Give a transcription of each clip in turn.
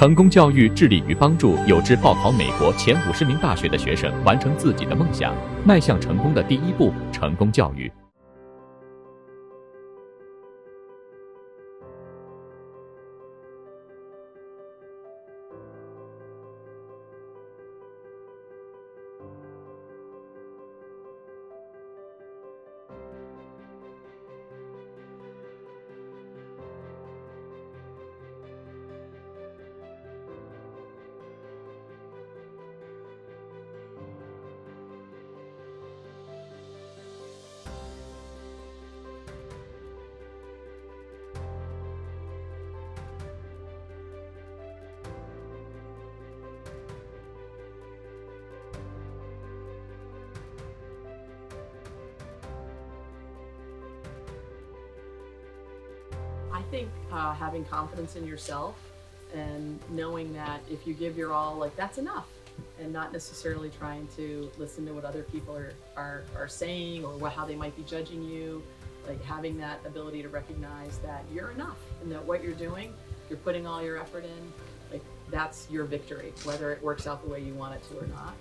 成功教育致力于帮助有志报考美国前50名大学的学生完成自己的梦想，迈向成功的第一步。成功教育。I think having confidence in yourself and knowing that if you give your all, like that's enough, and not necessarily trying to listen to what other people are saying or how they might be judging you. Like having that ability to recognize that you're enough and that what you're doing, you're putting all your effort in, like that's your victory, whether it works out the way you want it to or not.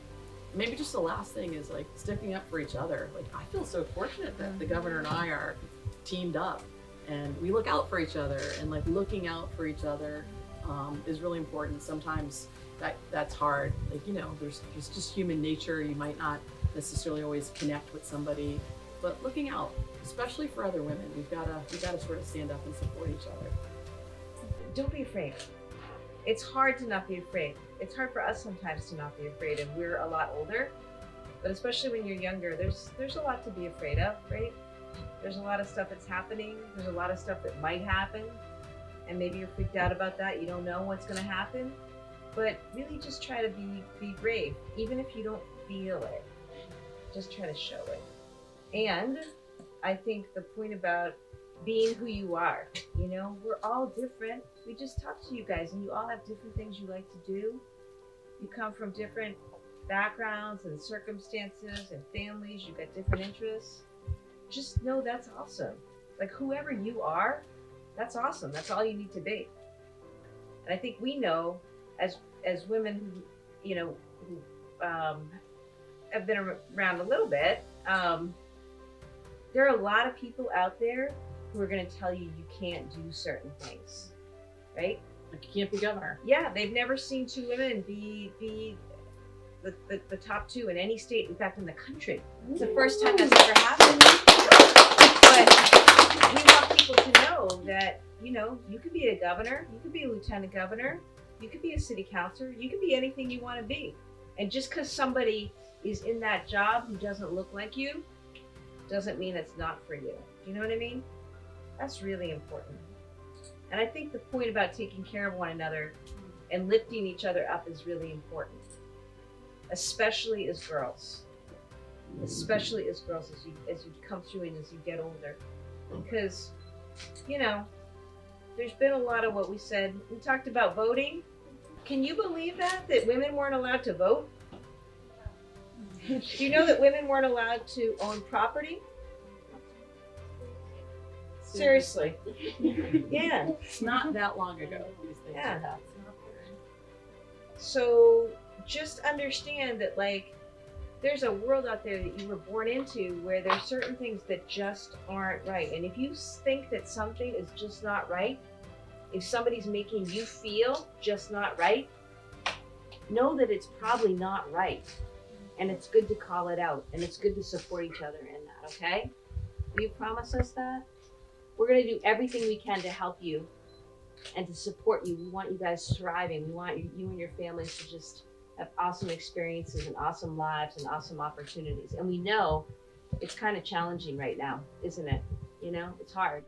Maybe just the last thing is like sticking up for each other. Like I feel so fortunate that the governor and I are teamed up and we look out for each other, and like looking out for each other is really important. Sometimes that's hard. Like, you know, there's just human nature. You might not necessarily always connect with somebody, but looking out, especially for other women, we've got to sort of stand up and support each other. Don't be afraid. It's hard to not be afraid. It's hard for us sometimes to not be afraid, and we're a lot older, but especially when you're younger, there's a lot to be afraid of, right? There's a lot of stuff that's happening. There's a lot of stuff that might happen, and maybe you're freaked out about that. You don't know what's going to happen, but really just try to be brave, even if you don't feel it. Just try to show it. And I think the point about being who you are, you know, we're all different. We just talked to you guys, and you all have different things you like to do. You come from different backgrounds and circumstances and families. You've got different interests. Just know that's awesome. Like whoever you are, that's awesome. That's all you need to be. And I think we know as women who, you know, who have been around a little bit, there are a lot of people out there who are going to tell you you can't do certain things, right? Like you can't be governor. Yeah, they've never seen two women be the top two in any state, in fact, in the country. It's the first time that's ever happened. But we want people to know that, you know, you could be a governor, you could be a lieutenant governor, you could be a city councilor, you could be anything you want to be. And just because somebody is in that job who doesn't look like you, doesn't mean it's not for you. Do you know what I mean? That's really important. And I think the point about taking care of one another and lifting each other up is really important. Especially as girls, as you come through and as you get older, because, you know, there's been a lot of what we said. We talked about voting. Can you believe that women weren't allowed to vote? Do you know that women weren't allowed to own property? Seriously. Yeah. It's not that long ago. These things Yeah. happened. So just understand that, like, there's a world out there that you were born into where there's certain things that just aren't right. And if you think that something is just not right, if somebody's making you feel just not right, know that it's probably not right. And it's good to call it out, and it's good to support each other in that, okay? Will you promise us that? We're gonna do everything we can to help you and to support you. We want you guys thriving. We want you and your families to just have awesome experiences and awesome lives and awesome opportunities. And we know it's kind of challenging right now, isn't it? You know, it's hard.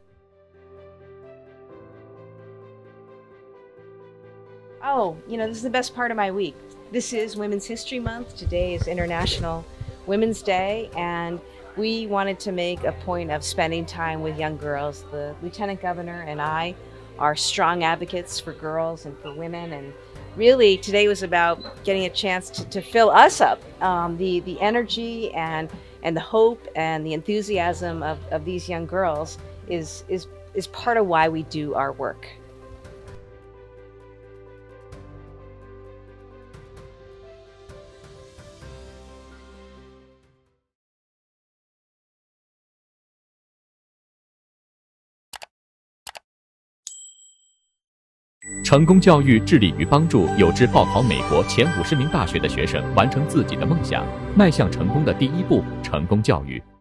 Oh, you know, this is the best part of my week. This is Women's History Month. Today is International Women's Day, and we wanted to make a point of spending time with young girls. The Lieutenant Governor and I are strong advocates for girls and for women, and really today was about getting a chance to fill us up. The energy and the hope and the enthusiasm of these young girls is part of why we do our work. 成功教育致力于帮助有志报考美国前50名大学的学生完成自己的梦想，迈向成功的第一步。成功教育。